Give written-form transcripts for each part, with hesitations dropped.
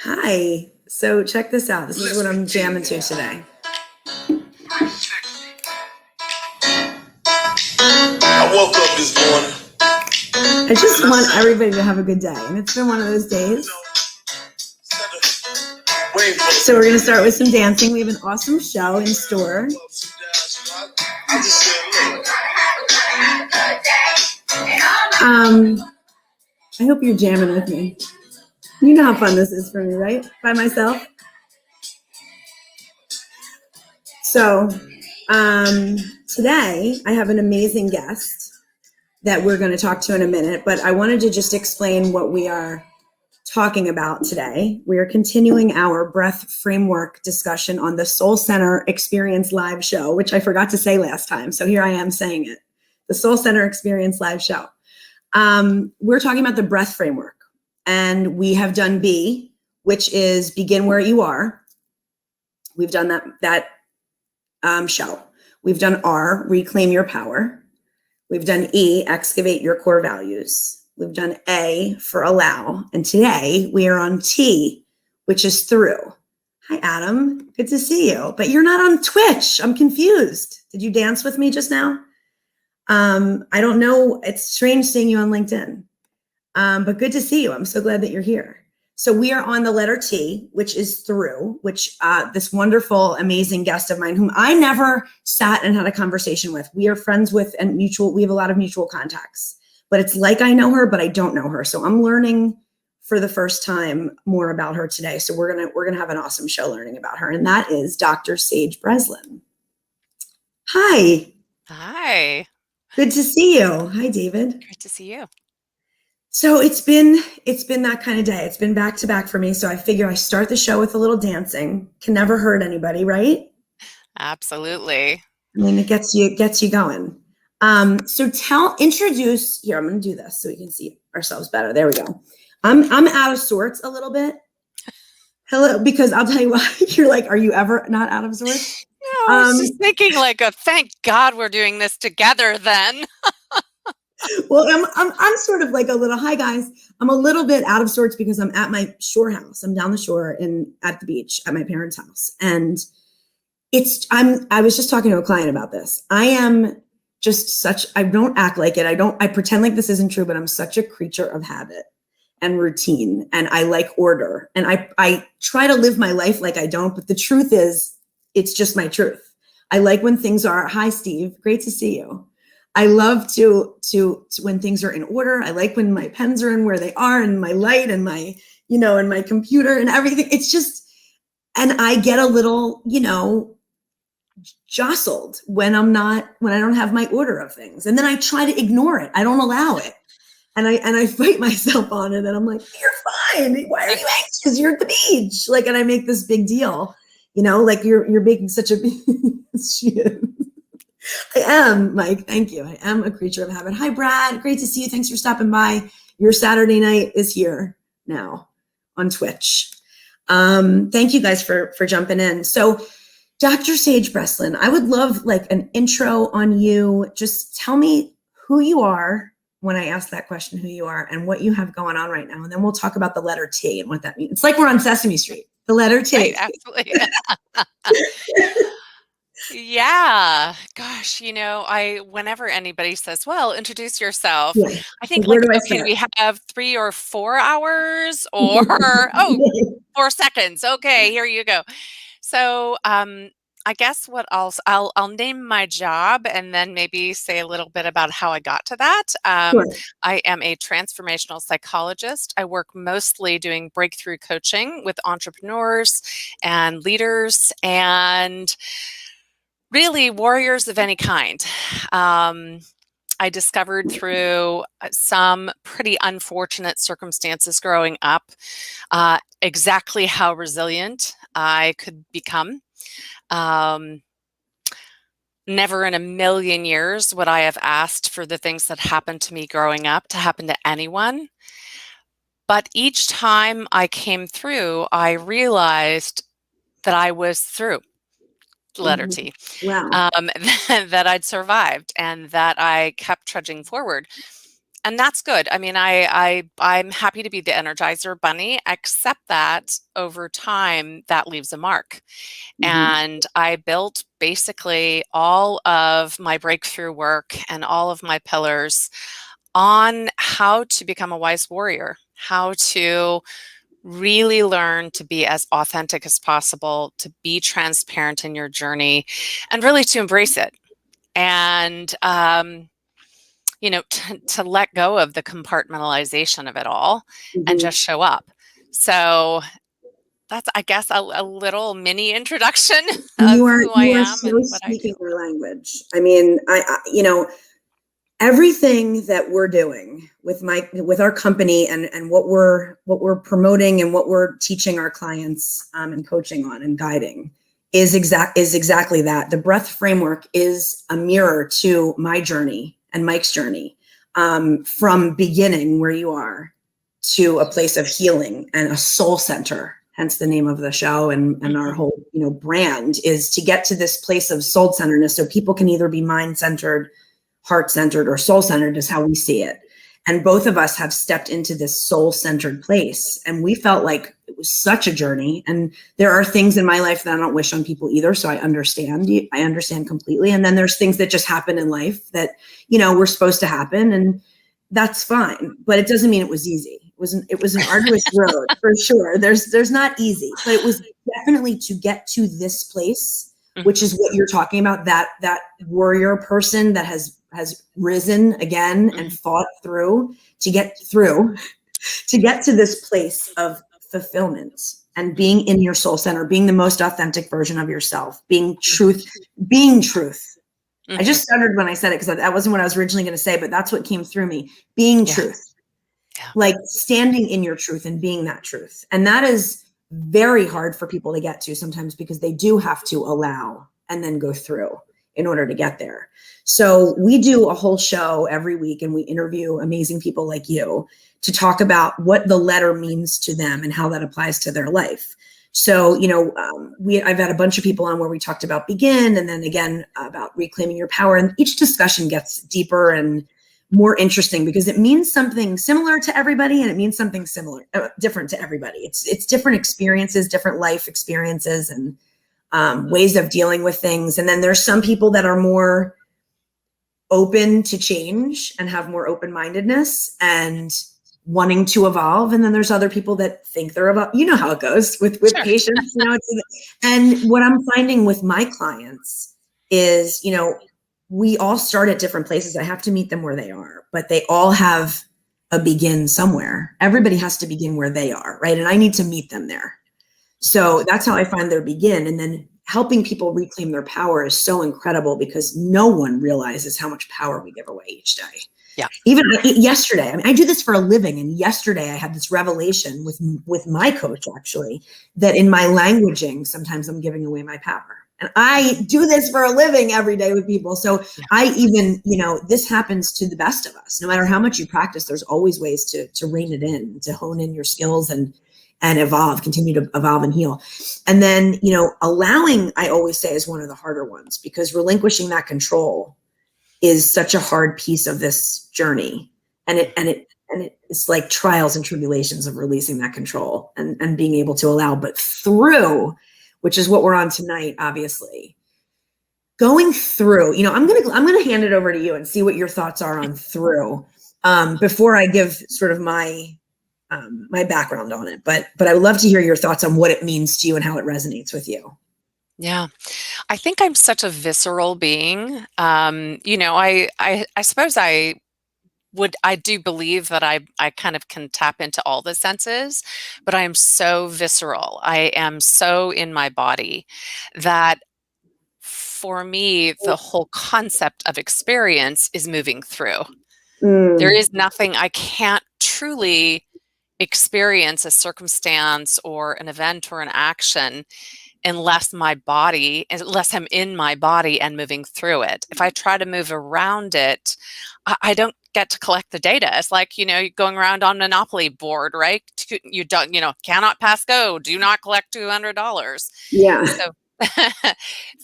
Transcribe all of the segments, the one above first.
Hi. So check this out. This is what I'm jamming to today. I woke up this morning. I just want everybody to have a good day. And it's been one of those days. So we're going to start with some dancing. We have an awesome show in store. I hope you're jamming with me. You know how fun this is for me, right? By myself. So today I have an amazing guest that we're going to talk to in a minute, but I wanted to just explain what we are talking about today. We are continuing our breath framework discussion on the Soul Center Experience Live show, which I forgot to say last time. So here I am saying it, the Soul Center Experience Live show. We're talking about the breath framework, and we have done B, which is begin where you are. We've done that show. We've done R, reclaim your power. We've done E, excavate your core values. We've done A for allow. And today we are on T, which is through. Hi, Adam. Good to see you. But you're not on Twitch. I'm confused. Did you dance with me just now? I don't know. It's strange seeing you on LinkedIn. But good to see you. I'm so glad that you're here. So we are on the letter T, which is through, which this wonderful, amazing guest of mine, whom I never sat and had a conversation with. We are friends with and mutual. We have a lot of mutual contacts, but it's like I know her, but I don't know her. So I'm learning for the first time more about her today. So we're gonna have an awesome show learning about her, and that is Dr. Sage Breslin. Hi. Hi. Good to see you. Hi, David. Great to see you. So it's been that kind of day. It's been back to back for me. So I figure I start the show with a little dancing. Can never hurt anybody, right? Absolutely. I mean, it gets you going. So introduce here. I'm going to do this so we can see ourselves better. There we go. I'm out of sorts a little bit. Hello, because I'll tell you why. You're like, are you ever not out of sorts? No, I was just thinking thank God we're doing this together then. Well, I'm sort of like a little, hi guys. I'm a little bit out of sorts because I'm at my shore house. I'm down the shore at the beach at my parents' house. And I was just talking to a client about this. I am just I don't act like it. I pretend like this isn't true, but I'm such a creature of habit and routine. And I like order. And I try to live my life like I don't, but the truth is it's just my truth. I like when things are, hi Steve, great to see you. I love to when things are in order. I like when my pens are in where they are and my light and my, and my computer and everything. It's just, and I get a little, jostled when I don't have my order of things. And then I try to ignore it. I don't allow it. And I fight myself on it. And I'm like, you're fine. Why are you anxious? You're at the beach. And I make this big deal, you're making such a shit. I am, Mike. Thank you. I am a creature of habit. Hi, Brad. Great to see you. Thanks for stopping by. Your Saturday night is here now on Twitch. Thank you guys for jumping in. So, Dr. Sage Breslin, I would love an intro on you. Just tell me who you are when I ask that question, who you are and what you have going on right now. And then we'll talk about the letter T and what that means. It's like we're on Sesame Street, the letter T. Right, absolutely. Yeah. Gosh, whenever anybody says, well, introduce yourself, Yeah. I think Where do I okay, start? do we have 3 or 4 hours or 4 seconds? Okay, here you go. So, I guess what I'll name my job and then maybe say a little bit about how I got to that. Sure. I am a transformational psychologist. I work mostly doing breakthrough coaching with entrepreneurs and leaders and really warriors of any kind. I discovered through some pretty unfortunate circumstances growing up exactly how resilient I could become. Never in a million years would I have asked for the things that happened to me growing up to happen to anyone. But each time I came through, I realized that I was through. Letter T. Wow. That I'd survived and that I kept trudging forward. And that's good. I mean, I'm happy to be the Energizer Bunny, except that over time that leaves a mark. Mhm. And I built basically all of my breakthrough work and all of my pillars on how to become a wise warrior, how to really learn to be as authentic as possible, to be transparent in your journey, and really to embrace it. And, to let go of the compartmentalization of it all and Mhm. just show up. So that's, I guess, a little mini introduction of who I You are am so and what I speaking do. our language. I mean, everything that we're doing with our company and what we're promoting and what we're teaching our clients and coaching on and guiding is exactly that. The breath framework is a mirror to my journey and Mike's journey, from beginning where you are to a place of healing and a soul center, hence the name of the show and our Mhm. whole brand, is to get to this place of soul centeredness so people can either be mind centered, heart-centered, or soul-centered is how we see it. And both of us have stepped into this soul-centered place. And we felt like it was such a journey. And there are things in my life that I don't wish on people either. So I understand you. I understand completely. And then there's things that just happen in life that, were supposed to happen. And that's fine. But it doesn't mean it was easy. It was an arduous road for sure. There's not easy, but it was definitely to get to this place, which is Mhm. what you're talking about, that warrior person that has risen again and Mhm. fought through to get to this place of fulfillment and being in your soul center, being the most authentic version of yourself, being truth. I Mhm. just stuttered when I said it because that wasn't what I was originally going to say, but that's what came through me. Being Yeah. truth, Yeah. like standing in your truth and being that truth. And that is very hard for people to get to sometimes because they do have to allow and then go through in order to get there. So we do a whole show every week and we interview amazing people like you to talk about what the letter means to them and how that applies to their life. So, I've had a bunch of people on where we talked about begin and then again about reclaiming your power. And each discussion gets deeper and more interesting because it means something similar to everybody and it means something different to everybody. It's different experiences, different life experiences and ways of dealing with things. And then there's some people that are more open to change and have more open-mindedness and wanting to evolve. And then there's other people that think they're about, you know how it goes with Sure. patients, and what I'm finding with my clients is, we all start at different places. I have to meet them where they are, but they all have a begin somewhere. Everybody has to begin where they are, right? And I need to meet them there. So that's how I find their begin. And then helping people reclaim their power is so incredible because no one realizes how much power we give away each day. Yeah. Even yesterday, I mean, I do this for a living. And yesterday I had this revelation with my coach, actually, that in my languaging, sometimes I'm giving away my power. And I do this for a living every day with people. So Yeah. I even, this happens to the best of us. No matter how much you practice, there's always ways to rein it in, to hone in your skills and continue to evolve and heal. And then, allowing, I always say, is one of the harder ones because relinquishing that control is such a hard piece of this journey. And it's like trials and tribulations of releasing that control and being able to allow, but through, which is what we're on tonight, obviously. Going through, I'm gonna hand it over to you and see what your thoughts are on through, before I give sort of my background on it. But I would love to hear your thoughts on what it means to you and how it resonates with you. Yeah. I think I'm such a visceral being. I suppose I do believe that I kind of can tap into all the senses, but I am so visceral. I am so in my body that for me, the whole concept of experience is moving through. There Mm, is nothing I can't truly experience a circumstance or an event or an action unless I'm in my body and moving through it. If I try to move around it, I don't get to collect the data. It's like, you're going around on Monopoly board, right? You don't, cannot pass go, do not collect $200. yeah. So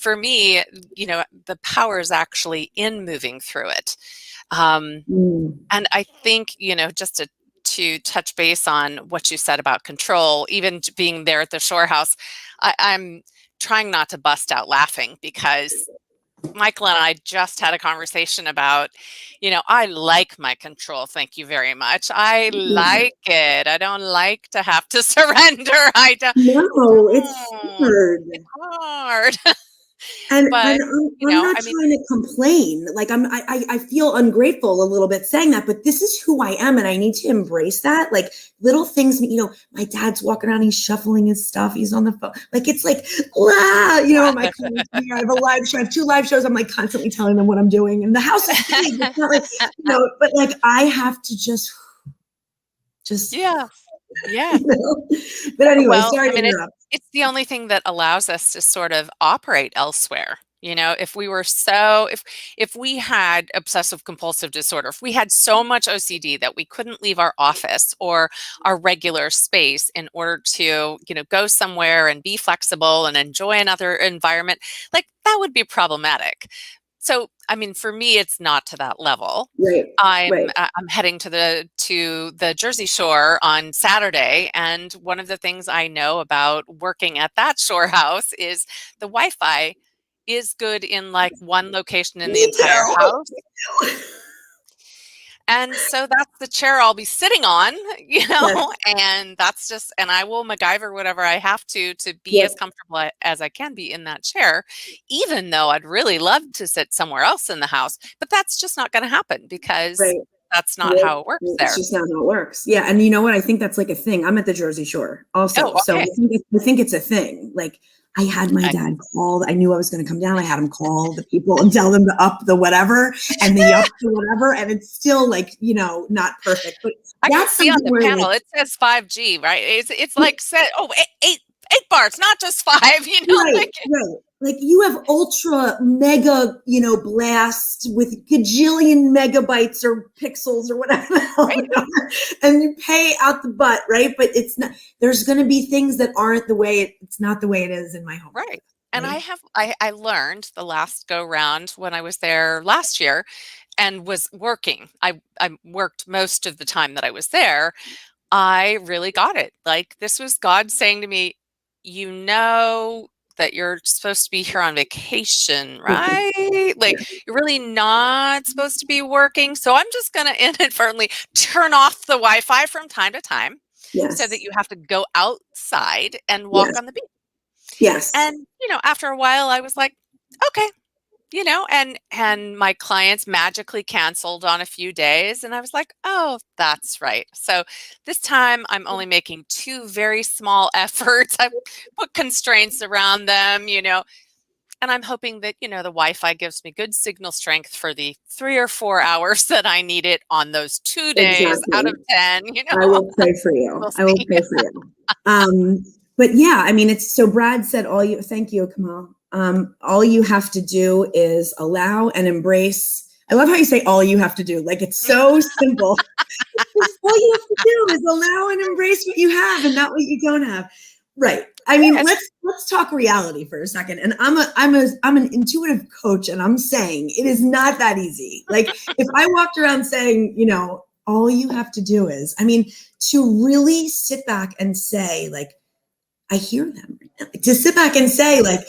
for me, the power is actually in moving through it. And I think, just to touch base on what you said about control, even being there at the shore house, I'm trying not to bust out laughing because Michael and I just had a conversation about, I like my control. Thank you very much. I like it. I don't like to have to surrender. I don't. No, it's Oh, hard. it's hard. And But, I'm not I mean, trying to complain. Like I feel ungrateful a little bit saying that, but this is who I am, and I need to embrace that. Like little things, my dad's walking around, he's shuffling his stuff, he's on the phone. Like it's like, wow, my clients, I have a live show, I have 2 live shows. I'm like constantly telling them what I'm doing, and the house is big. It's not like, but like I have to just yeah. Yeah. But anyway, Well, sorry I to mean, interrupt. it's the only thing that allows us to sort of operate elsewhere. If we were if we had obsessive compulsive disorder, if we had so much OCD that we couldn't leave our office or our regular space in order to, go somewhere and be flexible and enjoy another environment, like that would be problematic. So, I mean, for me, it's not to that level. Right. I'm heading to the Jersey Shore on Saturday, and one of the things I know about working at that shore house is the Wi-Fi is good in like one location in the Me entire too. house. And so that's the chair I'll be sitting on, Yes. and I will MacGyver whatever I have to be Yes. as comfortable as I can be in that chair, even though I'd really love to sit somewhere else in the house. But that's just not going to happen because Right. that's not Yeah, how it works it's there. just not how it works. Yeah, and you know what? I think that's like a thing. I'm at the Jersey Shore also, Oh, so okay. I think it's a thing. Like I had my dad call. I knew I was going to come down. I had him call the people and tell them to up the whatever and the up the whatever, and it's still like not perfect. But I can that's see on something the where panel like it says 5G, right? It's like said, eight bars, not just 5. right, Like right. Like you have ultra mega, blast with gajillion megabytes or pixels or whatever the hell, right, and you pay out the butt, right? But it's not. There's going to be things that aren't the way it's not the way it is in my home. right. And Right? I learned the last go round when I was there last year and was working. I worked most of the time that I was there. I really got it. Like this was God saying to me, you know that you're supposed to be here on vacation, right? Like you're really not supposed to be working. So I'm just going to inadvertently turn off the Wi-Fi from time to time so that Yes. you have to go outside and walk Yes. on the beach. Yes. And, after a while I was like, okay, and my clients magically canceled on a few days and I was like, oh, that's right. So this time I'm only making 2 very small efforts. I put constraints around them, and I'm hoping that, the Wi-Fi gives me good signal strength for the 3 or 4 hours that I need it on those 2 days out Exactly. of 10, I will pray for you. We'll I will see. pray for you. But yeah, I mean, it's so Brad said, thank you, Kamal. All you have to do is allow and embrace. I love how you say all you have to do. Like it's so simple. All you have to do is allow and embrace what you have and not what you don't have. Right. I mean, Yes. let's talk reality for a second. And I'm an intuitive coach, and I'm saying it is not that easy. Like if I walked around saying, all you have to do is, I mean, to really sit back and say, like, I hear them right now. To sit back and say, like,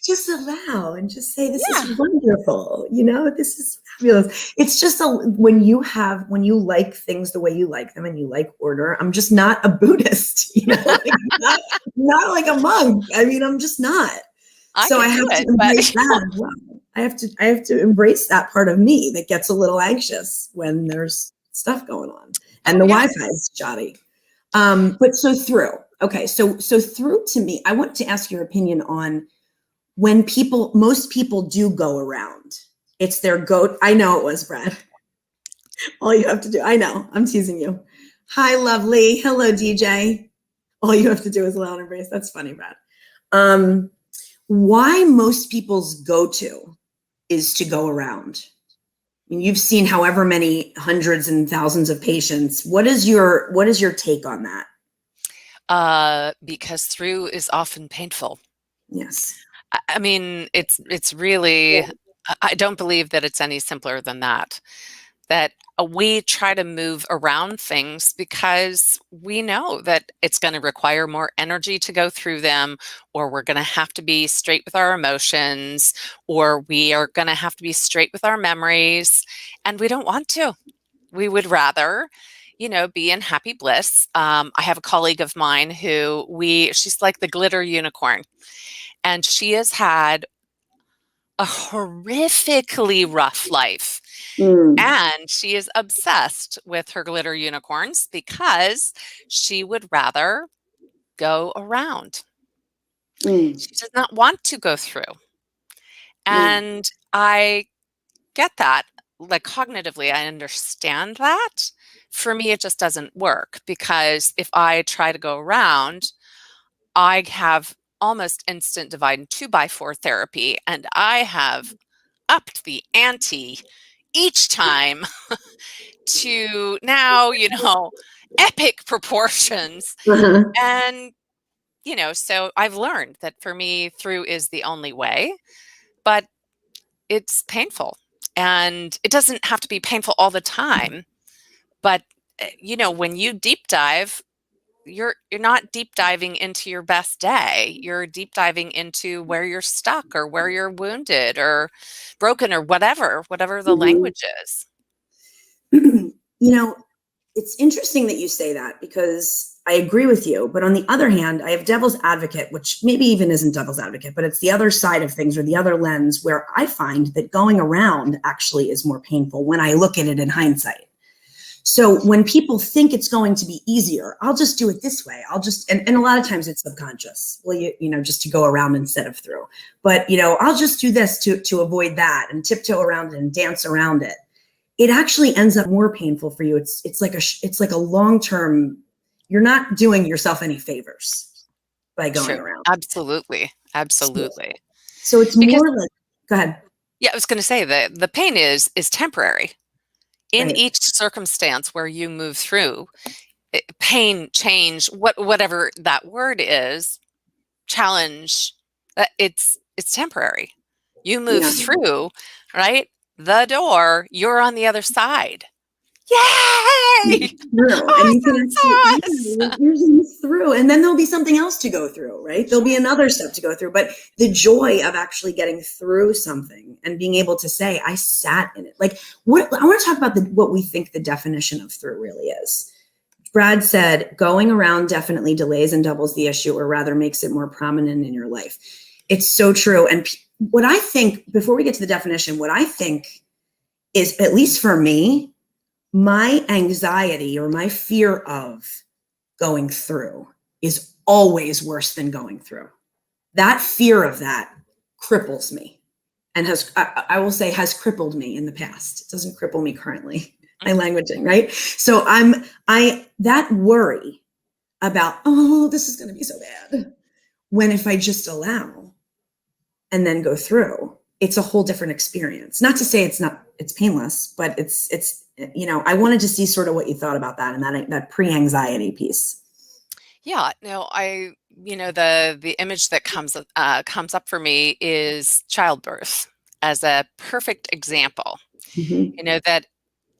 just allow and just say, this Yeah. is wonderful. This is fabulous. It's just when you like things the way you like them and you like order. I'm just not a Buddhist, like, not like a monk. I mean, I'm just not. So I have to embrace that as well. I have to embrace that part of me that gets a little anxious when there's stuff going on and the Wi-Fi is shoddy. But so through, okay. So through to me, I want to ask your opinion on when most people do go around, it's their goat. I know it was Brad. All you have to do, I know, I'm teasing you. Hi, lovely. Hello, DJ. All you have to do is allow and embrace. That's funny, Brad. Why most people's go-to is to go around. I mean, you've seen however many hundreds and thousands of patients. What is your take on that? Because through is often painful. Yes. I mean, it's really I don't believe that it's any simpler than that. That we try to move around things because we know that it's going to require more energy to go through them, or we're going to have to be straight with our emotions, or we are going to have to be straight with our memories, and we don't want to. We would rather, be in happy bliss. I have a colleague of mine who she's like the glitter unicorn, and she has had a horrifically rough life. Mm, And she is obsessed with her glitter unicorns because she would rather go around. mm, She does not want to go through. mm, And I get that. Like cognitively, I understand that. For me, it just doesn't work because if I try to go around, I have almost instant divide and 2x4 therapy, and I have upped the ante each time to now, epic proportions. uh-huh. And, so I've learned that for me, through is the only way, but it's painful. And it doesn't have to be painful all the time. But, when you deep dive, you're not deep diving into your best day. You're deep diving into where you're stuck or where you're wounded or broken or whatever the Mhm. language is. You know, it's interesting that you say that because I agree with you. But on the other hand, I have devil's advocate, which maybe even isn't devil's advocate, but it's the other side of things or the other lens where I find that going around actually is more painful when I look at it in hindsight. So when people think it's going to be easier, I'll just do it this way. And a lot of times it's subconscious. Well, just to go around instead of through. But, I'll just do this to avoid that and tiptoe around it and dance around it. It actually ends up more painful for you. It's like a long-term, you're not doing yourself any favors by going True. around. Absolutely. So, Absolutely. so it's Because more like, go ahead. yeah, I was going to say that the pain is temporary. In Right. each circumstance where you move through, pain, change, whatever that word is, challenge, it's temporary. You move Yeah. through, right? The door, you're on the other side. Yay! Through, and you can Awesome actually, sauce! you're zooming through, and then there'll be something else to go through, right? There'll be Sure. another step to go through, but the joy of actually getting through something and being able to say, I sat in it. Like, what I want to talk about what we think the definition of through really is. Brad said, going around definitely delays and doubles the issue, or rather makes it more prominent in your life. It's so true. And what I think, before we get to the definition, what I think is, at least for me, my anxiety or my fear of going through is always worse than going through. That fear of that cripples me and I will say, has crippled me in the past. It doesn't cripple me currently. My Mhm. languaging, right? So that worry about, oh, this is going to be so bad. When if I just allow and then go through, it's a whole different experience. Not to say it's painless, but it's I wanted to see sort of what you thought about that and that pre-anxiety piece. Yeah, no, the image that comes up for me is childbirth as a perfect example. Mm-hmm. That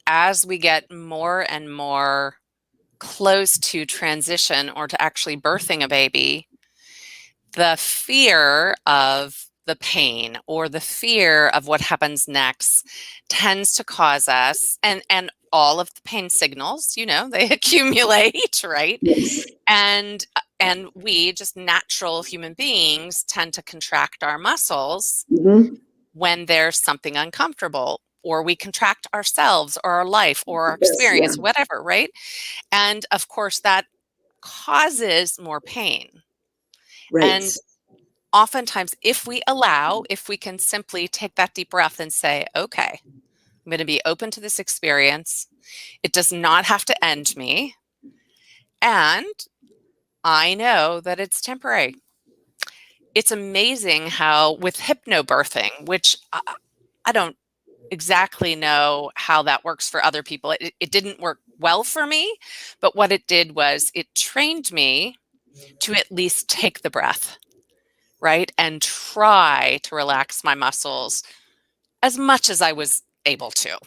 as we get more and more close to transition or to actually birthing a baby, the fear of the pain or the fear of what happens next tends to cause us, and all of the pain signals, they accumulate, right? Yes. And we, just natural human beings, tend to contract our muscles Mm-hmm. when there's something uncomfortable, or we contract ourselves or our life or our Yes. Yeah. experience, whatever, right? And of course, that causes more pain. Right. And oftentimes, if we can simply take that deep breath and say, okay, I'm going to be open to this experience. It does not have to end me. And I know that it's temporary. It's amazing how with hypnobirthing, which I don't exactly know how that works for other people. It didn't work well for me, but what it did was it trained me to at least take the breath, right? And try to relax my muscles as much as I was able to.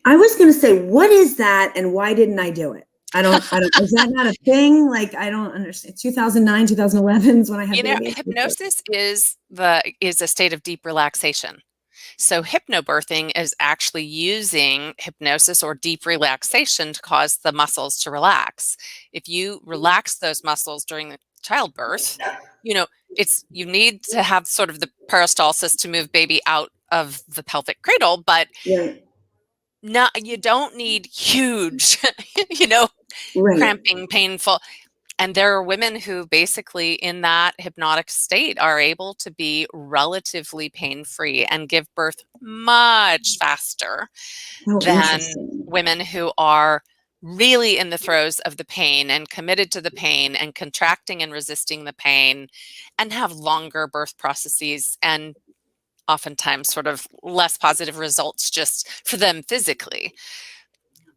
I was going to say, what is that and why didn't I do it? I don't, is that not a thing? Like, I don't understand. 2009, 2011 is when I had babies. Hypnosis is a state of deep relaxation. So hypnobirthing is actually using hypnosis or deep relaxation to cause the muscles to relax. If you relax those muscles during the childbirth, you need to have sort of the peristalsis to move baby out of the pelvic cradle, but Right. you don't need huge, Right. cramping, painful. And there are women who basically in that hypnotic state are able to be relatively pain-free and give birth much faster Oh, than interesting. women who are really in the throes of the pain and committed to the pain and contracting and resisting the pain and have longer birth processes and oftentimes sort of less positive results just for them physically.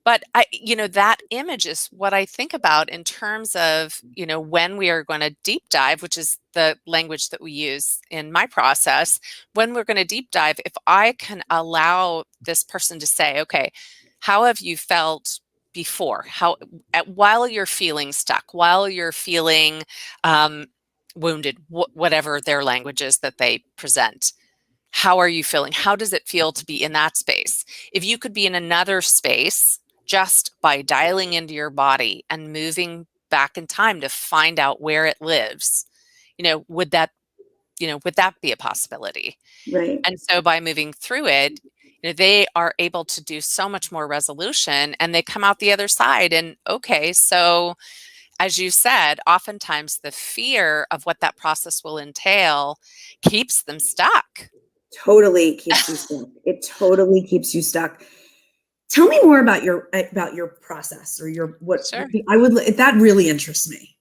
But that image is what I think about in terms of, when we are going to deep dive, which is the language that we use in my process. When we're going to deep dive, if I can allow this person to say, okay, how have you felt before? While you're feeling stuck, while you're feeling wounded, whatever their language is that they present. How are you feeling? How does it feel to be in that space? If you could be in another space just by dialing into your body and moving back in time to find out where it lives, would that be a possibility? Right. And so by moving through it, they are able to do so much more resolution and they come out the other side. And okay, so as you said, oftentimes the fear of what that process will entail keeps them stuck. Totally keeps you stuck. It totally keeps you stuck. Tell me more about your process or Sure. that really interests me.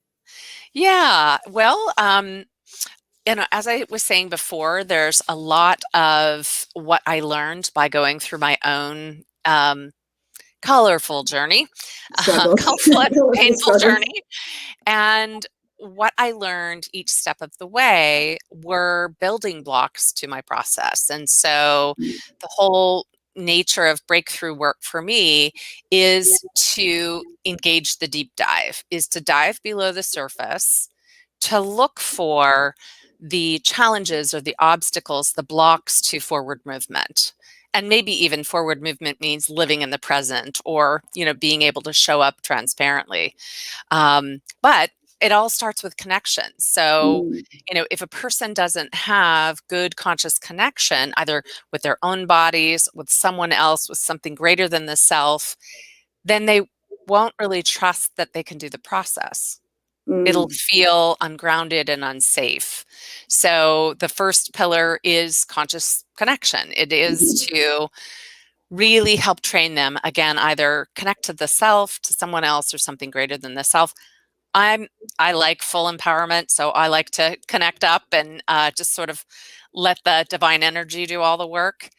Yeah. Well, as I was saying before, there's a lot of what I learned by going through my own colorful journey, Struggles. colorful and Colorful painful struggles. journey. And what I learned each step of the way were building blocks to my process. And so the whole nature of breakthrough work for me is to engage the deep dive, is to dive below the surface, to look for the challenges or the obstacles, the blocks to forward movement. And maybe even forward movement means living in the present or, being able to show up transparently. But it all starts with connection. So, Mm. if a person doesn't have good conscious connection, either with their own bodies, with someone else, with something greater than the self, then they won't really trust that they can do the process. It'll Mm. feel ungrounded and unsafe. So the first pillar is conscious connection. It is to really help train them, again, either connect to the self, to someone else, or something greater than the self. I like full empowerment, so I like to connect up and just sort of let the divine energy do all the work.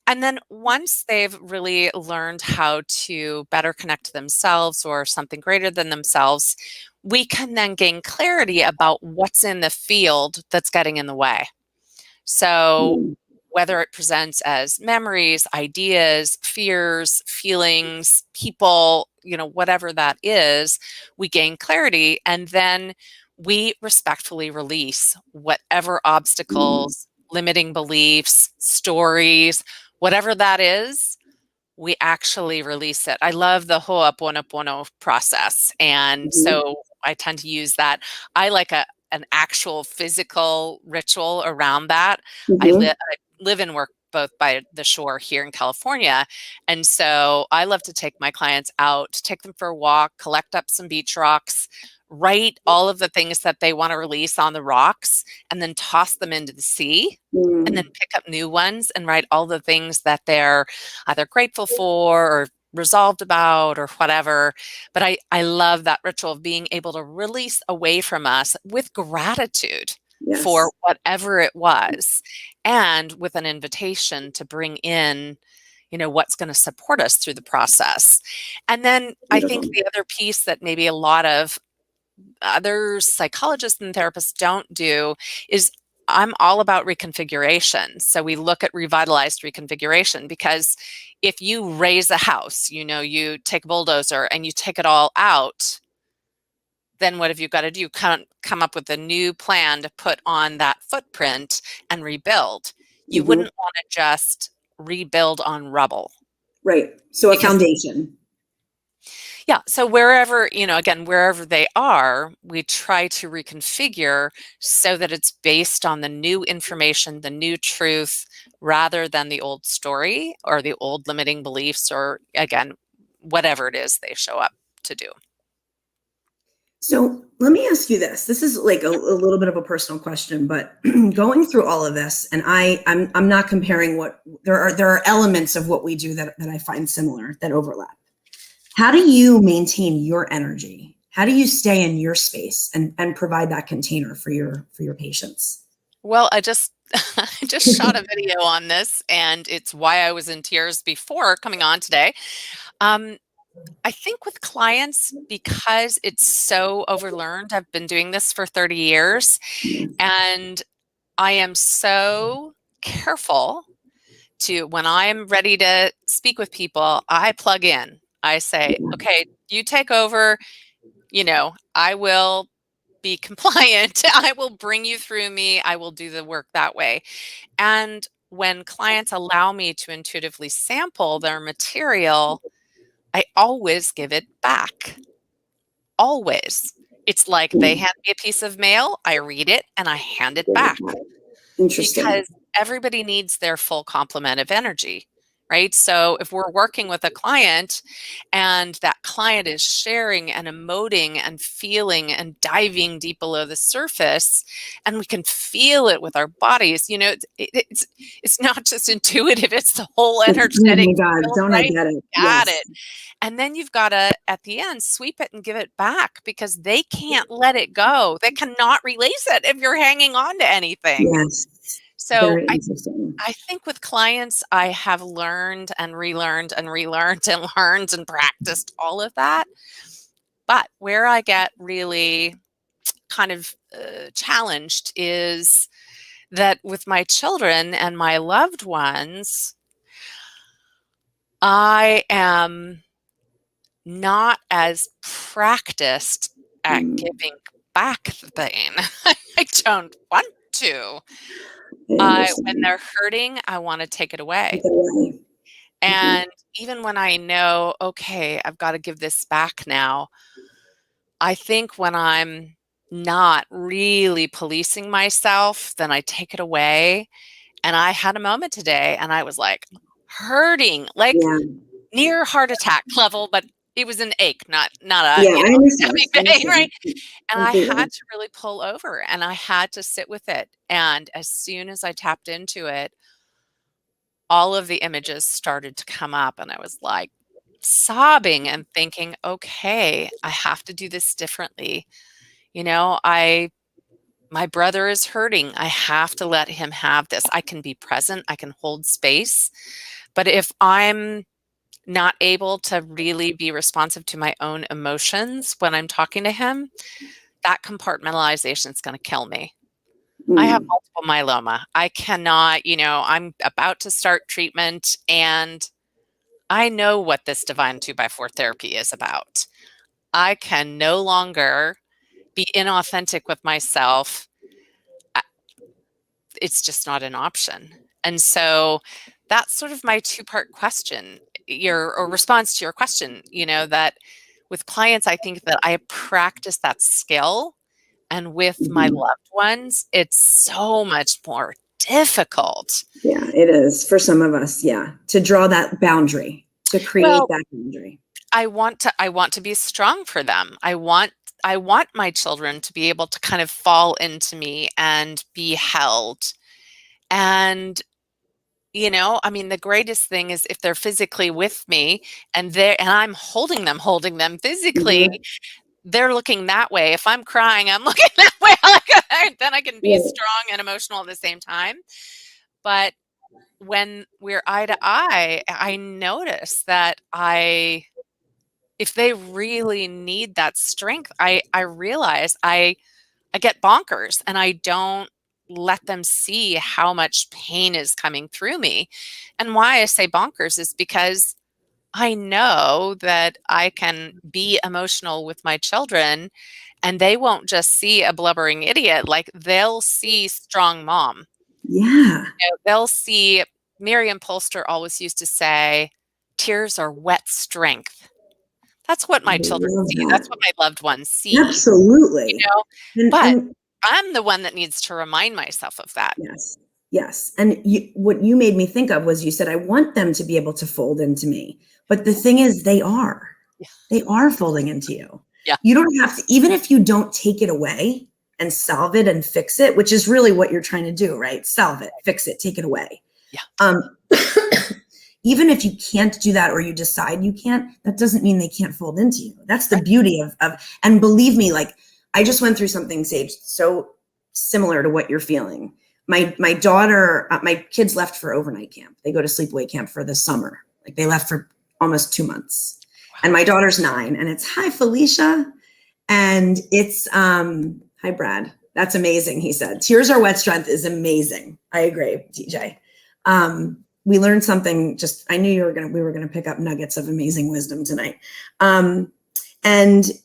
And then once they've really learned how to better connect to themselves or something greater than themselves, we can then gain clarity about what's in the field that's getting in the way. So Mm. whether it presents as memories, ideas, fears, feelings, people, whatever that is, we gain clarity and then we respectfully release whatever obstacles, limiting beliefs, stories, whatever that is, we actually release it. I love the Ho'oponopono process. And so I tend to use that. I like an actual physical ritual around that. I live and work both by the shore here in California. And so I love to take my clients out, take them for a walk, collect up some beach rocks, write all of the things that they want to release on the rocks, and then toss them into the sea. And then pick up new ones and write all the things that they're either grateful for or resolved about or whatever. But I love that ritual of being able to release away from us with gratitude for whatever it was and with an invitation to bring in what's going to support us through the process. And then I think the other piece that maybe a lot of other psychologists and therapists don't do is I'm all about reconfiguration. So we look at revitalized reconfiguration, because if you raise a house, you take a bulldozer and you take it all out, then what have you got to do? Come up with a new plan to put on that footprint and rebuild. You wouldn't want to just rebuild on rubble. Right. So a foundation. Yeah. So wherever, again, wherever they are, we try to reconfigure so that it's based on the new information, the new truth, rather than the old story or the old limiting beliefs, or again, whatever it is they show up to do. So let me ask you this. This is like a little bit of a personal question, but going through all of this, and I'm not comparing what there are elements of what we do that I find similar, that overlap. How do you maintain your energy? How do you stay in your space and provide that container for your patients? Well, I just shot a video on this, and it's why I was in tears before coming on today. I think with clients, because it's so overlearned, I've been doing this for 30 years, and I am so careful to, when I'm ready to speak with people, I plug in. I say, okay, you take over, I will be compliant. I will bring you through me. I will do the work that way. And when clients allow me to intuitively sample their material, I always give it back. Always. It's like they hand me a piece of mail, I read it, and I hand it back. Interesting. Because everybody needs their full complement of energy, right? So if we're working with a client and that client is sharing and emoting and feeling and diving deep below the surface, and we can feel it with our bodies, it's not just intuitive, it's the whole energetic. Oh my God, field, don't right? I get it? Got Yes. it. And then you've got to, at the end, sweep it and give it back, because they can't let it go. They cannot release it if you're hanging on to anything. Yes. So Very interesting. I think with clients, I have learned and relearned and relearned and learned and practiced all of that. But where I get really kind of challenged is that with my children and my loved ones, I am not as practiced at giving back the pain. I don't want to. When they're hurting, I want to take it away. And even when I know, okay, I've got to give this back now, I think when I'm not really policing myself, then I take it away. And I had a moment today and I was like hurting, like near heart attack level, but it was an ache, not a, I understand. pain, right? And I had to really pull over and I had to sit with it. And as soon as I tapped into it, all of the images started to come up and I was like sobbing and thinking, okay, I have to do this differently. My brother is hurting. I have to let him have this. I can be present. I can hold space. But if I'm not able to really be responsive to my own emotions when I'm talking to him, that compartmentalization is going to kill me. I have multiple myeloma. I cannot, I'm about to start treatment and I know what this divine 2x4 therapy is about. I can no longer be inauthentic with myself. It's just not an option. And so that's sort of my two-part question, or response to your question, that with clients, I think that I practice that skill. And with my loved ones, it's so much more difficult. Yeah, it is for some of us. Yeah. To draw that boundary, to create that boundary. I want to be strong for them. I want my children to be able to kind of fall into me and be held. And the greatest thing is if they're physically with me and I'm holding them physically, they're looking that way. If I'm crying, I'm looking that way. Then I can be strong and emotional at the same time. But when we're eye to eye, I notice that if they really need that strength, I realize I get bonkers and I don't let them see how much pain is coming through me. And why I say bonkers is because I know that I can be emotional with my children and they won't just see a blubbering idiot. Like, they'll see strong mom. Yeah. They'll see, Miriam Polster always used to say, tears are wet strength. That's what I my children love see. that. That's what my loved ones see, you Absolutely. know, And, but and I'm the one that needs to remind myself of that. yes, yes. And what you made me think of was you said, I want them to be able to fold into me. But the thing is, they are folding into you. Yeah. You don't have to, even if you don't take it away and solve it and fix it, which is really what you're trying to do, right? Solve it, fix it, take it away. Yeah. Even if you can't do that or you decide you can't, that doesn't mean they can't fold into you. That's the beauty of, and believe me, like, I just went through something, Sage, so similar to what you're feeling. My daughter, my kids left for overnight camp. They go to sleepaway camp for the summer. Like, they left for almost 2 months. Wow. And my daughter's 9, and it's, hi, Felicia. And it's, hi, Brad. That's amazing, he said. Tears are wet strength is amazing. I agree, TJ. We learned something, I knew we were going to pick up nuggets of amazing wisdom tonight. And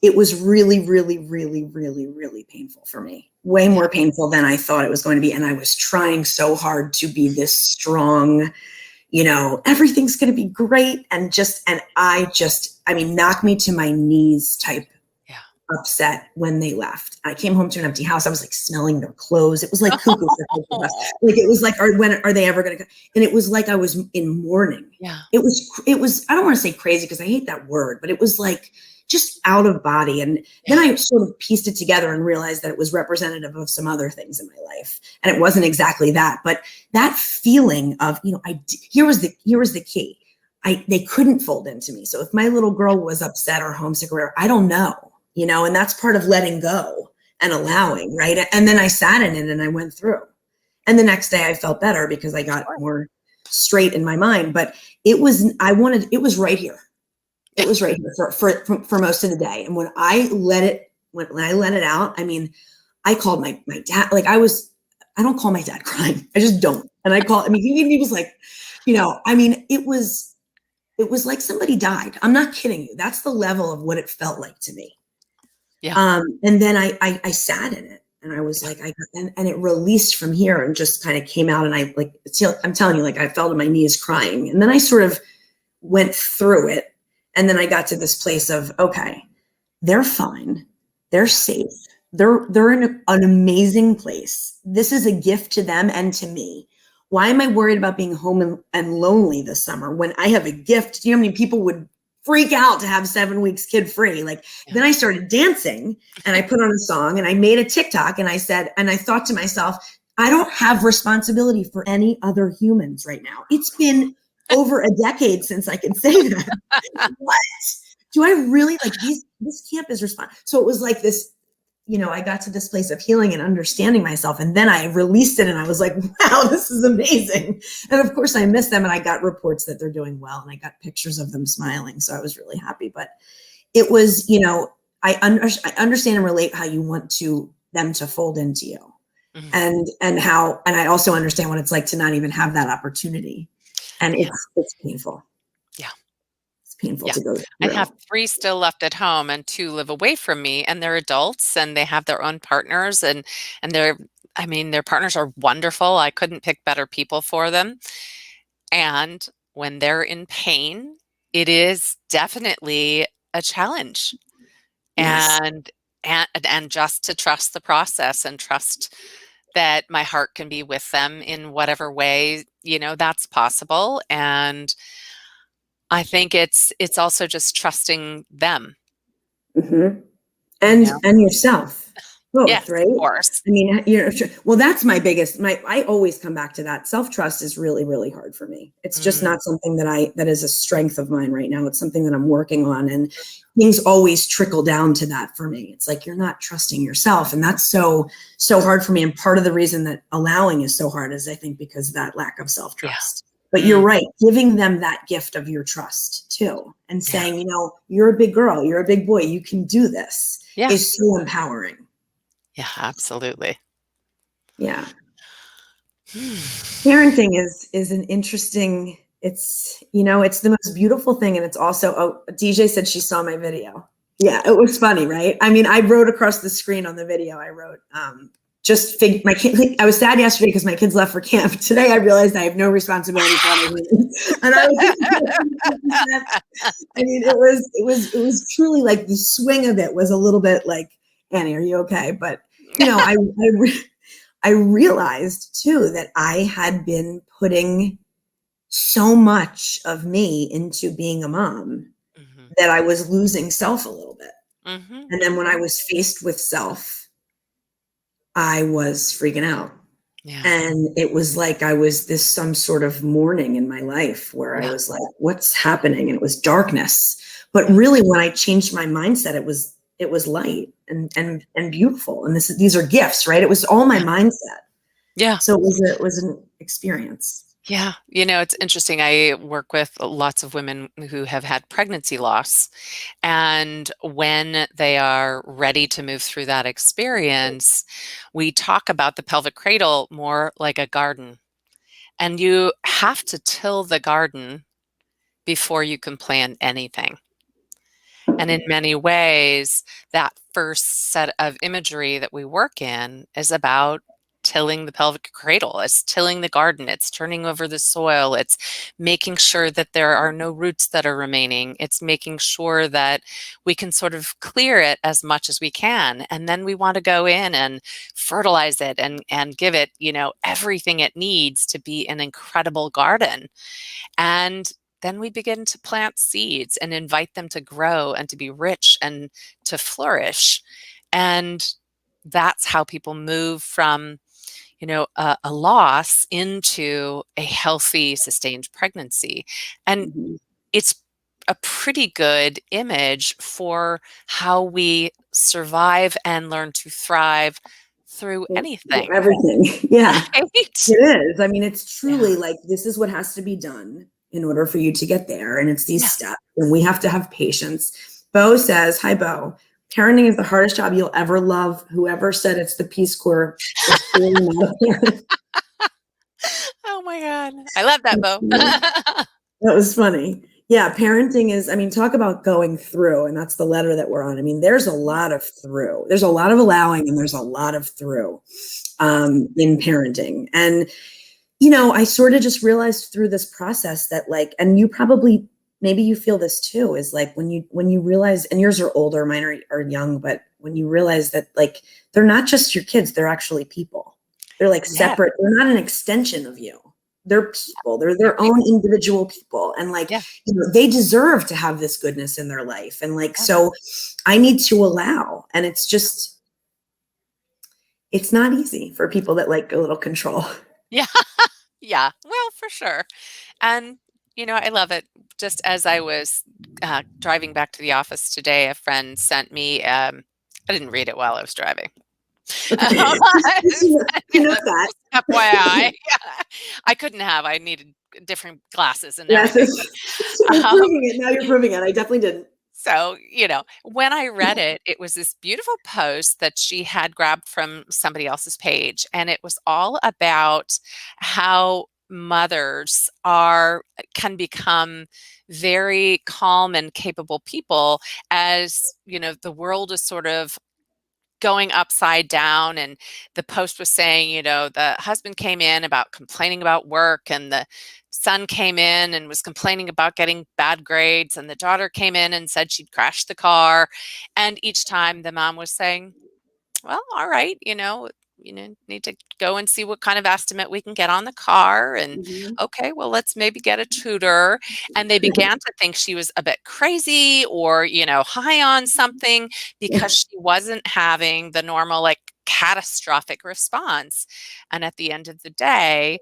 it was really, really, really, really, really painful for me. Way more painful than I thought it was going to be. And I was trying so hard to be this strong, everything's going to be great. And I mean, knock me to my knees type upset when they left. I came home to an empty house. I was like smelling their clothes. It was like cuckoo for Cocoa Puffs. Like, it was like, when are they ever going to go? And it was like I was in mourning. Yeah. It was, I don't want to say crazy because I hate that word, but it was like just out of body. And then I sort of pieced it together and realized that it was representative of some other things in my life. And it wasn't exactly that, but that feeling of, here was the key. They couldn't fold into me. So if my little girl was upset or homesick or whatever, I don't know. And that's part of letting go and allowing, right? And then I sat in it and I went through. And the next day I felt better because I got more straight in my mind. But it was right here. It was right here for most of the day. And when I let it out, I mean, I called my dad. Like, I don't call my dad crying. I just don't. And he was like, it was like somebody died. I'm not kidding you. That's the level of what it felt like to me. Yeah. And then I sat in it and I was like, and it released from here and just kind of came out. And I'm telling you, like, I fell to my knees crying. And then I sort of went through it. And then I got to this place of, okay, they're fine. They're safe. They're in an amazing place. This is a gift to them and to me. Why am I worried about being home and lonely this summer when I have a gift? Do you know how many people would freak out to have 7 weeks kid free? Then I started dancing and I put on a song and I made a TikTok and I thought to myself, I don't have responsibility for any other humans right now. It's been over a decade since I can say that. What do I really this camp is responsible. So it was like this, I got to this place of healing and understanding myself. And then I released it and I was like, wow, this is amazing. And of course I miss them and I got reports that they're doing well and I got pictures of them smiling. So I was really happy, but it was, I understand and relate how you want them to fold into you. Mm-hmm. and I also understand what it's like to not even have that opportunity. And it's painful. Yeah. Painful to go through. I have 3 still left at home and 2 live away from me, and they're adults and they have their own partners and their partners are wonderful. I couldn't pick better people for them. And when they're in pain, it is definitely a challenge. Yes. And just to trust the process and trust that my heart can be with them in whatever way, that's possible. And I think it's also just trusting them. Mm-hmm. And yourself, both, yes, right? Of course. I mean, well, that's my biggest, I always come back to that. Self-trust is really, really hard for me. It's just not something that is a strength of mine right now. It's something that I'm working on, and things always trickle down to that for me. It's like, you're not trusting yourself. And that's so hard for me. And part of the reason that allowing is so hard is I think because of that lack of self-trust. Yeah. But you're right, giving them that gift of your trust too, and saying, you're a big girl, you're a big boy, you can do this, is so empowering. Yeah, absolutely. Yeah. Parenting is an interesting, it's, it's the most beautiful thing. And it's also, oh, DJ said she saw my video. Yeah, it was funny, right? I mean, I wrote across the screen on the video, I wrote, my kid, like, I was sad yesterday because my kids left for camp. Today I realized I have no responsibility for other women. And I was I mean, it was truly like the swing of it was a little bit like, Annie, are you okay? But I realized too that I had been putting so much of me into being a mom Mm-hmm. that I was losing self a little bit. Mm-hmm. And then when I was faced with self, I was freaking out. Yeah. And it was like I was some sort of mourning in my life where I was like, what's happening? And it was darkness. But really when I changed my mindset, it was light and beautiful. And these are gifts, right? It was all my mindset. Yeah. So it was an experience. Yeah. It's interesting. I work with lots of women who have had pregnancy loss. And when they are ready to move through that experience, we talk about the pelvic cradle more like a garden. And you have to till the garden before you can plant anything. And in many ways, that first set of imagery that we work in is about tilling the pelvic cradle. It's tilling the garden. It's turning over the soil. It's making sure that there are no roots that are remaining. It's making sure that we can sort of clear it as much as we can. And then we want to go in and fertilize it and give it, everything it needs to be an incredible garden. And then we begin to plant seeds and invite them to grow and to be rich and to flourish. And that's how people move from, a loss into a healthy, sustained pregnancy. And Mhm. it's a pretty good image for how we survive and learn to thrive through anything. Everything. Yeah, Right? it is. I mean, it's truly Yeah. like, this is what has to be done in order for you to get there. And it's these Yeah. steps and we have to have patience. Bo says, hi, Bo. Parenting is the hardest job you'll ever love. Whoever said it's the Peace Corps is clearly not a parent. Oh my God. I love that, Bo. That was funny. Yeah, parenting is, I mean, talk about going through, and that's the letter that we're on. I mean, there's a lot of through. There's a lot of allowing, and there's a lot of through in parenting. And, I sort of just realized through this process that like, and you probably, maybe you feel this too, is like when you realize, and yours are older, mine are young, but when you realize that like, they're not just your kids, they're actually people. They're like separate. They're not an extension of you. They're people. They're their own individual people. And like, they deserve to have this goodness in their life. And like, so I need to allow, and it's just, it's not easy for people that like a little control. Yeah. Yeah. Well, for sure. And, I love it. Just as I was driving back to the office today, a friend sent me, I didn't read it while I was driving. Okay. You know that. FYI. I couldn't have. I needed different glasses and Yes, everything. you're proving it. Now you're proving it. I definitely didn't. So, when I read it, it was this beautiful post that she had grabbed from somebody else's page. And it was all about how mothers can become very calm and capable people as, the world is sort of going upside down. And the post was saying, the husband came in about complaining about work, and the son came in and was complaining about getting bad grades, and the daughter came in and said she'd crashed the car. And each time the mom was saying, well, all right, need to go and see what kind of estimate we can get on the car. And okay, well, let's maybe get a tutor. And they began to think she was a bit crazy or, high on something because she wasn't having the normal, like, catastrophic response. And at the end of the day,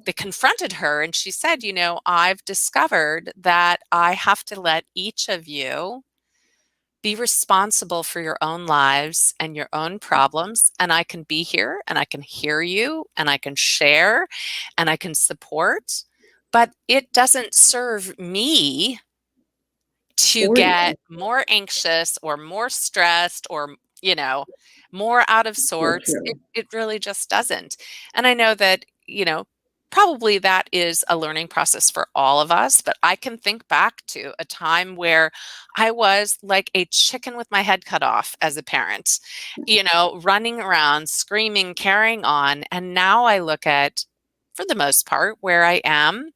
they confronted her and she said, I've discovered that I have to let each of you be responsible for your own lives and your own problems. And I can be here and I can hear you and I can share and I can support, but it doesn't serve me to get more anxious or more stressed or, more out of So sorts. true. It really just doesn't. And I know that, probably that is a learning process for all of us, but I can think back to a time where I was like a chicken with my head cut off as a parent, running around, screaming, carrying on. And now I look at, for the most part, where I am,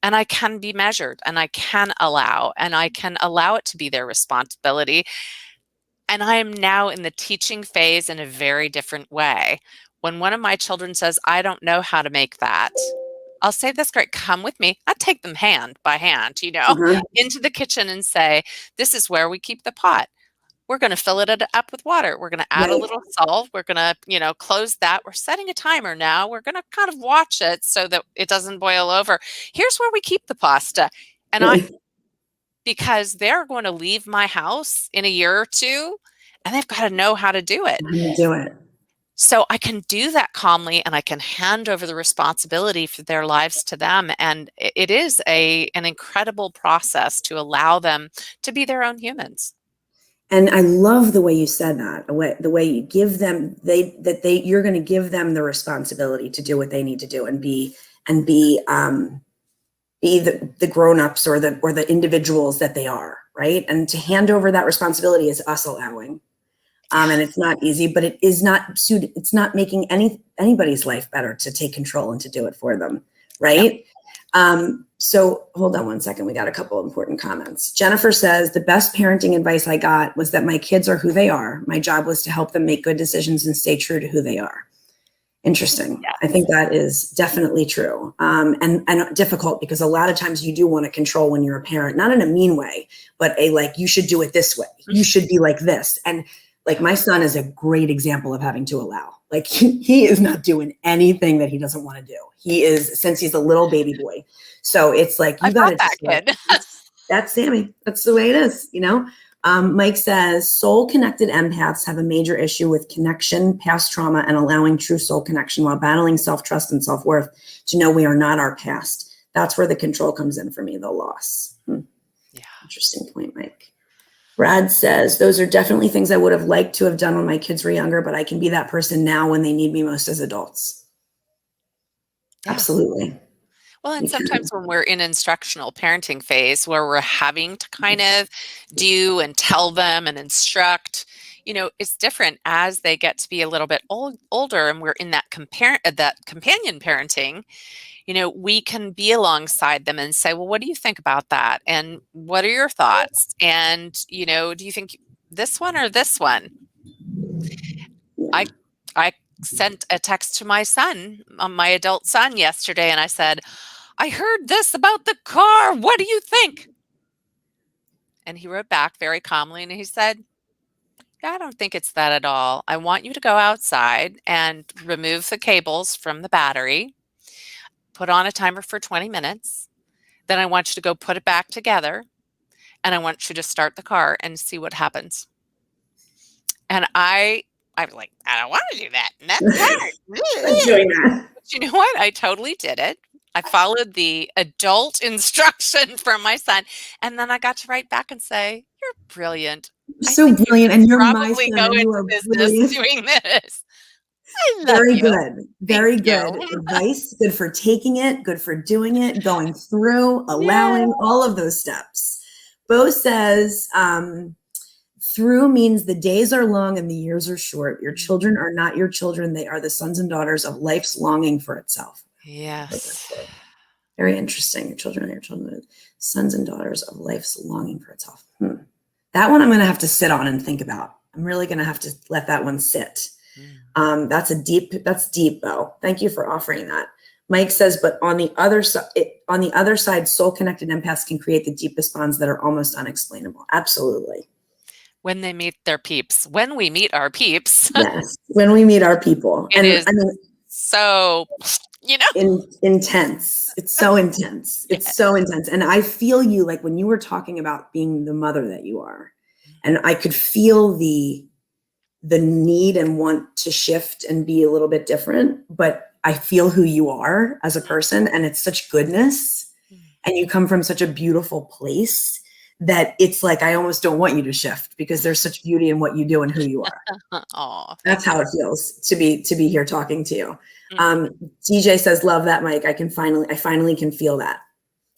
and I can be measured, and I can allow it to be their responsibility. And I am now in the teaching phase in a very different way. When one of my children says, I don't know how to make that, I'll say, that's great. Come with me. I take them hand by hand, Uh-huh. into the kitchen and say, this is where we keep the pot. We're going to fill it up with water. We're going to add a Right. little salt. We're going to, close that. We're setting a timer now. We're going to kind of watch it so that it doesn't boil over. Here's where we keep the pasta. And because they're going to leave my house in a year or two, and they've got to know how to do it. Do it. So I can do that calmly, and I can hand over the responsibility for their lives to them. And it is an incredible process to allow them to be their own humans. And I love the way you said that, the way you give them, you're going to give them the responsibility to do what they need to do and be the grown-ups or the individuals that they are, right? And to hand over that responsibility is us allowing. And it's not easy, but it is not suited. It's not making anybody's life better to take control and to do it for them, right? Yep. So hold on one second. We got a couple of important comments. Jennifer says, the best parenting advice I got was that my kids are who they are. My job was to help them make good decisions and stay true to who they are. Interesting. Yes. I think that is definitely true. And difficult, because a lot of times you do want to control when you're a parent, not in a mean way, but you should do it this way. You should be like this. And like, my son is a great example of having to allow. Like, he is not doing anything that he doesn't want to do. He is, since he's a little baby boy. So it's like, you got that kid. That's Sammy. That's the way it is, Mike says, soul-connected empaths have a major issue with connection, past trauma, and allowing true soul connection while battling self-trust and self-worth to know we are not our past. That's where the control comes in for me, the loss. Yeah. Interesting point, Mike. Brad says, those are definitely things I would have liked to have done when my kids were younger, but I can be that person now when they need me most as adults. Yeah. Absolutely. Well, and sometimes when we're in instructional parenting phase, where we're having to kind of do and tell them and instruct, it's different as they get to be a little bit older, and we're in that companion parenting. We can be alongside them and say, well, what do you think about that? And what are your thoughts? And, do you think this one or this one? I sent a text to my son, my adult son, yesterday, and I said, I heard this about the car. What do you think? And he wrote back very calmly, and he said, yeah, I don't think it's that at all. I want you to go outside and remove the cables from the battery, put on a timer for 20 minutes. Then I want you to go put it back together, and I want you to start the car and see what happens. And I was like, I don't want to do that. And that's hard. I'm doing that. But you know what? I totally did it. I followed the adult instruction from my son. And then I got to write back and say, you're brilliant. So brilliant. And you're my probably son. go You into are business brilliant. doing this. I love Very you. good. Very Thank good you. advice. Good for taking it. Good for doing it. Going through, allowing, all of those steps. Bo says, through means the days are long and the years are short. Your children are not your children. They are the sons and daughters of life's longing for itself. Yes. Very interesting. Your children are your children, sons and daughters of life's longing for itself. That one I'm going to have to sit on and think about. I'm really going to have to let that one sit. That's deep, Bo. Thank you for offering that. Mike says, but on the other side, soul-connected empaths can create the deepest bonds that are almost unexplainable. Absolutely. When they meet their peeps. When we meet our peeps. Yes. When we meet our people. So, intense. It's so intense. It's so intense. And I feel you, like when you were talking about being the mother that you are, and I could feel the need and want to shift and be a little bit different, but I feel who you are as a person, and it's such goodness, and you come from such a beautiful place that it's like, I almost don't want you to shift because there's such beauty in what you do and who you are. Oh, That's how it feels to be here talking to you. Mm-hmm. DJ says, love that, Mike. I finally can feel that.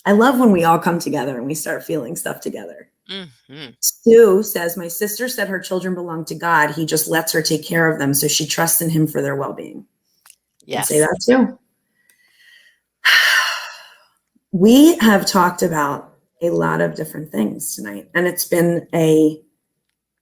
I love when we all come together and we start feeling stuff together. Mm-hmm. Sue says, my sister said her children belong to God. He just lets her take care of them. So she trusts in him for their well-being. Yes. I'd say that too. We have talked about a lot of different things tonight, and it's been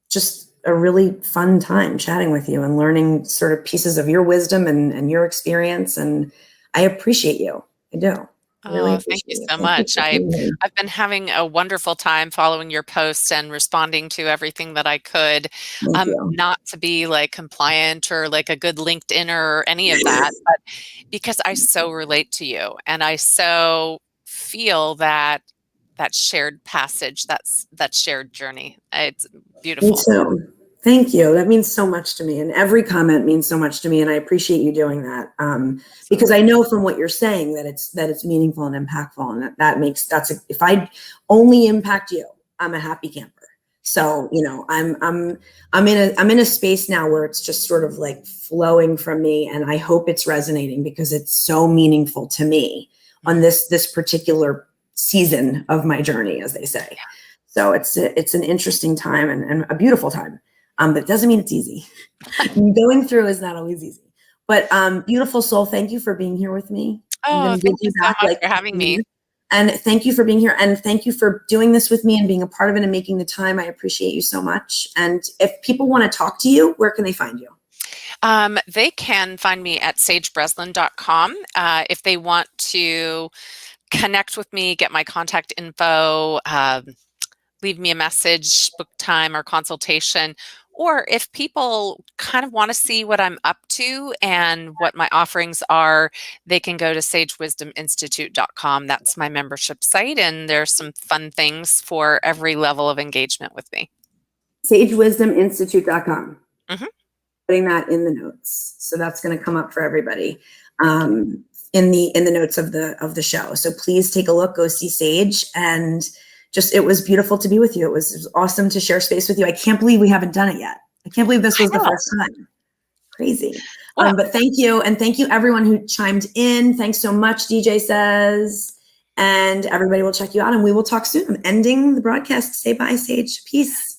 just a really fun time chatting with you and learning sort of pieces of your wisdom and your experience. And I appreciate you. I do. Really Oh, thank you appreciate so it. much. I've been having a wonderful time following your posts and responding to everything that I could. Thank you. Not to be like compliant or like a good LinkedIn or any of that, but because I so relate to you and I so feel that shared passage, that shared journey. It's Me beautiful. too. Thank you. That means so much to me. And every comment means so much to me. And I appreciate you doing that. Because I know from what you're saying that it's meaningful and impactful. And if I only impact you, I'm a happy camper. So, I'm in a space now where it's just sort of like flowing from me. And I hope it's resonating because it's so meaningful to me on this particular season of my journey, as they say. So it's an interesting time and a beautiful time. But it doesn't mean it's easy. Going through is not always easy. But beautiful soul, thank you for being here with me. Oh, thank you so much for having me. And thank you for being here. And thank you for doing this with me and being a part of it and making the time. I appreciate you so much. And if people want to talk to you, where can they find you? They can find me at sagebreslin.com. If they want to connect with me, get my contact info, leave me a message, book time or consultation, or if people kind of want to see what I'm up to and what my offerings are, they can go to sagewisdominstitute.com. That's my membership site, and there's some fun things for every level of engagement with me. Sagewisdominstitute.com. Mm-hmm. Putting that in the notes. So that's going to come up for everybody in the notes of the show. So please take a look, go see Sage, and it was beautiful to be with you. It was awesome to share space with you. I can't believe we haven't done it yet. I can't believe this was the first time. Crazy. Well, but thank you. And thank you everyone who chimed in. Thanks so much, DJ says. And everybody will check you out and we will talk soon. I'm ending the broadcast. Say bye, Sage. Peace.